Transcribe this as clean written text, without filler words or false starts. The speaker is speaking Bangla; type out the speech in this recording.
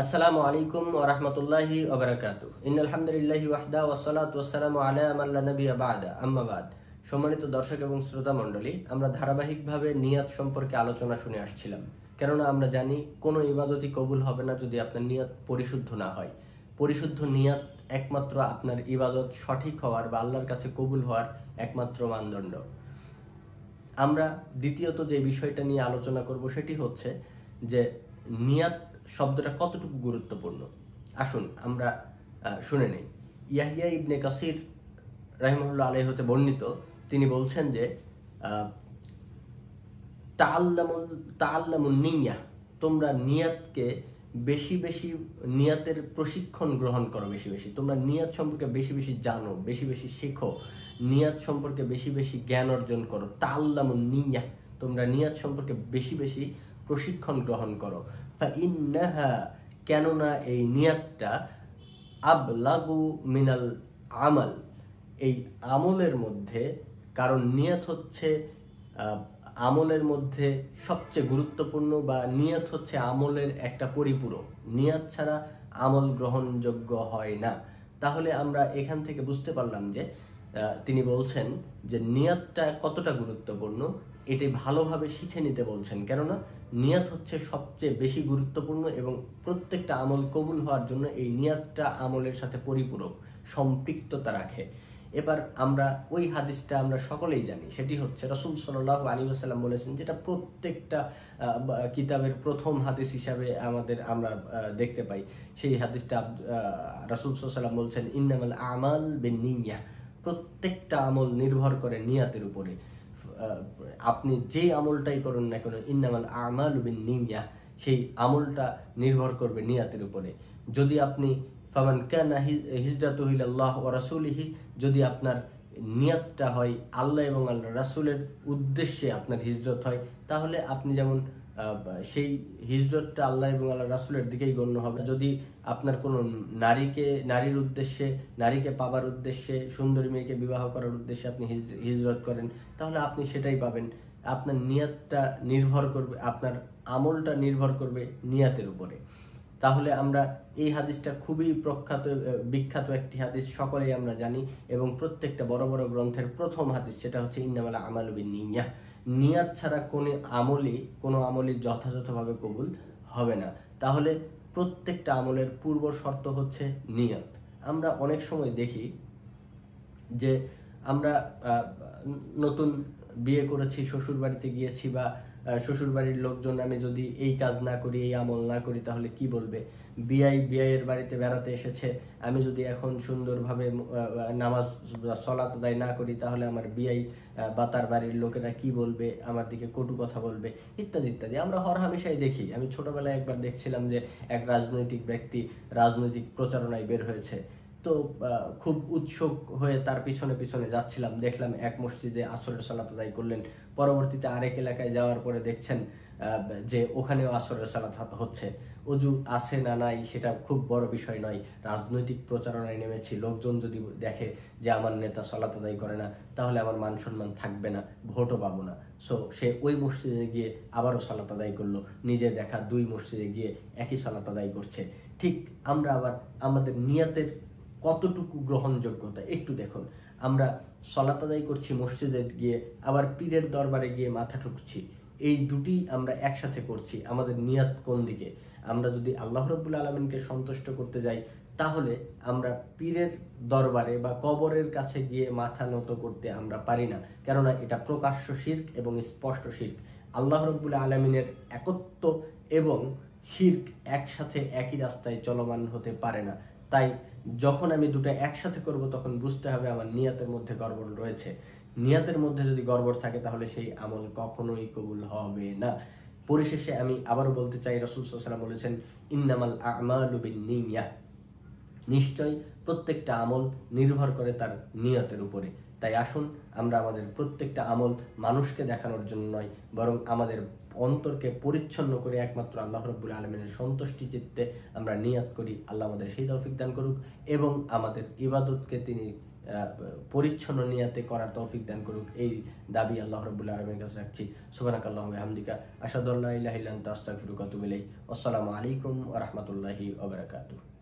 আসসালামু আলাইকুম ওয়া রাহমাতুল্লাহি ওয়া বারাকাতুহু। ইন্নাল হামদুলিল্লাহি ওয়াহদা ওয়াস সালাতু ওয়াস সালামু আলা মান লা নাবিয়্যা বা'দা, আম্মা বাদ। সম্মানিত দর্শক এবং শ্রোতা মণ্ডলী, আমরা ধারাবাহিকভাবে নিয়াত সম্পর্কে আলোচনা শুনে আসছিলাম। কেননা আমরা জানি কোনো ইবাদতই কবুল হবে না যদি আপনার নিয়াত পরিশুদ্ধ না হয়। পরিশুদ্ধ নিয়াত একমাত্র আপনার ইবাদত সঠিক হওয়ার বা আল্লাহর কাছে কবুল হওয়ার একমাত্র মানদণ্ড। আমরা দ্বিতীয়ত যে বিষয়টা নিয়ে আলোচনা করব সেটি হচ্ছে যে নিয়াত শব্দটা কতটুকু গুরুত্বপূর্ণ। আসুন আমরা শুনে নেই। ইয়াহিয়া ইবনে কাসির রাহিমাহুল্লাহ আলাইহি হতে বর্ণিত, তিনি বলছেন যে তাআল্লামুন নিয়্যা, তোমরা নিয়াতকে বেশি বেশি নিয়াতের প্রশিক্ষণ গ্রহণ করো, বেশি বেশি তোমরা নিয়াত সম্পর্কে বেশি বেশি জানো, বেশি বেশি শেখো, নিয়াত সম্পর্কে বেশি বেশি জ্ঞান অর্জন করো। তাআল্লামুন নিয়্যা, তোমরা নিয়াত সম্পর্কে বেশি বেশি প্রশিক্ষণ গ্রহণ করো। ফাইন্নাহা, কেননা এই নিয়াতটা আবলাগু মিনাল আমাল, এই আমলের মধ্যে, কারণ নিয়াত হচ্ছে আমলের মধ্যে সবচেয়ে গুরুত্বপূর্ণ, বা নিয়াত হচ্ছে আমলের একটা পরিপূরক। নিয়াত ছাড়া আমল গ্রহণযোগ্য হয় না। তাহলে আমরা এখান থেকে বুঝতে পারলাম যে তিনি বলছেন যে নিয়াতটা কতটা গুরুত্বপূর্ণ, এটি ভালোভাবে শিখে নিতে বলছেন। কেননা নিয়াত হচ্ছে সবচেয়ে বেশি গুরুত্বপূর্ণ এবং প্রত্যেকটা আমল কবুল হওয়ার জন্য এই নিয়াতটা আমলের সাথে পরিপূরক, সম্পৃক্ততা রাখে। এবার আমরা ওই হাদিসটা আমরা সকলেই জানি, সেটি হচ্ছে রাসূল সাল্লাল্লাহু আলাইহি ওয়াসাল্লাম বলেছেন, যেটা প্রত্যেকটা কিতাবের প্রথম হাদিস হিসাবে আমরা দেখতে পাই। সেই হাদিসটা রাসূল সাল্লাল্লাহু আলাইহি ওয়াসাল্লাম বলছেন, ইন্নামাল আমাল বিন্নিয়াহ, প্রত্যেকটা আমল নির্ভর করে নিয়াতের উপরে। আপনি যে আমলটাই করুন না কেন, ইন্নামাল আমালু বিন্নিয়াহ, সেই আমলটা নির্ভর করবে নিয়াতের উপরে। যদি আপনি ফামান কানা হিজরাতুহু ইলাল্লাহ ওয়া রাসূলিহি, যদি আপনার নিয়াতটা হয় আল্লাহ এবং আল্লাহর রাসূলের উদ্দেশ্যে আপনার হিজরত হয়, তাহলে আপনি যেমন সেই হিজরতটা আল্লাহ এবং আল্লাহর রাসূলের দিকেই গণ্য হবে। যদি আপনার কোনো নারীর উদ্দেশ্যে, নারীকে পাবার উদ্দেশ্যে, সুন্দরী মেয়েকে বিবাহ করার উদ্দেশ্যে আপনি হিজরত করেন, তাহলে আপনি সেটাই পাবেন। আপনার নিয়াতটা নির্ভর করবে, আপনার আমলটা নির্ভর করবে নিয়াতের উপরে। তাহলে আমরা এই হাদিসটা খুবই বিখ্যাত একটি হাদিস, সকলেই আমরা জানি, এবং প্রত্যেকটা বড় বড় গ্রন্থের প্রথম হাদিস সেটা হচ্ছে ইন্নামাল আমালু বিন্নিয়াহ। নিয়াত ছাড়া কোনো আমলই যথাযথভাবে কবুল হবে না। তাহলে প্রত্যেকটা আমলের পূর্ব শর্ত হচ্ছে নিয়াত। আমরা অনেক সময় দেখি যে আমরা নতুন বিয়ে করেছি, শ্বশুর বাড়িতে গিয়েছি, বা শ্বশুর বাড়ির লোকজন, আমি যদি এই কাজ না করি, এই আমল না করি, তাহলে কি বলবে? বিয়ের বাড়িতে বেড়াতে এসেছে, আমি যদি এখন সুন্দরভাবে নামাজ সালাত আদায় না করি, তাহলে আমার বিয়াই বা তার বাড়ির লোকেরা কি বলবে, আমার দিকে কটু কথা বলবে, ইত্যাদি ইত্যাদি আমরা হরহামেশাই দেখি। আমি ছোটবেলায় একবার দেখছিলাম যে এক রাজনৈতিক ব্যক্তি রাজনৈতিক প্রচারণায় বের হয়েছে, তো খুব উৎসুক হয়ে তার পিছনে পিছনে যাচ্ছিলাম। দেখলাম এক মসজিদে আসরের সালাত আদায় করলেন, পরবর্তীতে আরেক এলাকায় যাওয়ার পরে দেখছেন যে ওখানেও আসরের সালাত হচ্ছে। অজু আছে না নাই সেটা খুব বড় বিষয় নয়, রাজনৈতিক প্রচারণায় নেমেছি। লোকজন যদি দেখে যে আমার নেতা সালাত আদায় করে না, তাহলে আমার মান সম্মান থাকবে না, ভোটও পাবো না। সো সে ওই মসজিদে গিয়ে আবারও সালাত আদায় করলো, নিজে দেখা 2 মসজিদে গিয়ে একই সালাত আদায় করছে। ঠিক আমরা আবার আমাদের নিয়াতের কতটুকু গ্রহণযোগ্যতা একটু দেখুন। আমরা সালাত আদায় করছি মসজিদে গিয়ে, আবার পীরের দরবারে গিয়ে মাথা ঠুকছি, এই দুটি আমরা একসাথে করছি। আমাদের নিয়াত কোন দিকে? আমরা যদি আল্লাহ রাব্বুল আলামিনকে সন্তুষ্ট করতে যাই, তাহলে আমরা পীরের দরবারে বা কবরের কাছে গিয়ে মাথা নত করতে আমরা পারি না, কেননা এটা প্রকাশ্য শিরক এবং স্পষ্ট শিরক। আল্লাহ রাব্বুল আলামিনের একত্ব এবং শিরক একসাথে একই রাস্তায় চলমান হতে পারে না। তাই যখন আমি দুটো একসাথে করব, তখন বুঝতে হবে আমার নিয়াতের মধ্যে গড়বড় রয়েছে। নিয়াতের মধ্যে যদি গড়বড় থাকে, তাহলে সেই আমল কখনোই কবুল হবে না। পরিশেষে আমি আবারও বলতে চাই, রাসূল সাল্লাল্লাহু আলাইহি ওয়াসাল্লাম বলেছেন, ইন্নামাল আমালু বিন্নিয়াহ, নিশ্চয় প্রত্যেকটা আমল নির্ভর করে তার নিয়তের উপরে। তাই আসুন আমরা আমাদের প্রত্যেকটা আমল মানুষকে দেখানোর জন্য নয়, বরং আমাদের অন্তরকে পরিচ্ছন্ন করে একমাত্র আল্লাহ রাব্বুল আলামিনের সন্তুষ্টি চিত্তে আমরা নিয়াত করি। আল্লাহ আমাদের সেই তৌফিক দান করুক এবং আমাদের ইবাদতকে তিনি পরিচ্ছন্ন নিয়াতে করার তৌফিক দান করুক, এই দাবি আল্লাহ রাব্বুল আলামিনের কাছে রাখছি। সুবহানাকাল্লাহুম্মা ওয়া বিহামদিকা আশহাদু আল্লা ইলাহা ইল্লা আনতা আস্তাগফিরুকা ওয়া আতুবু ইলাইক। আসসালামু আলাইকুম ওয়া রাহমাতুল্লাহি ওয়া বারাকাতুহু।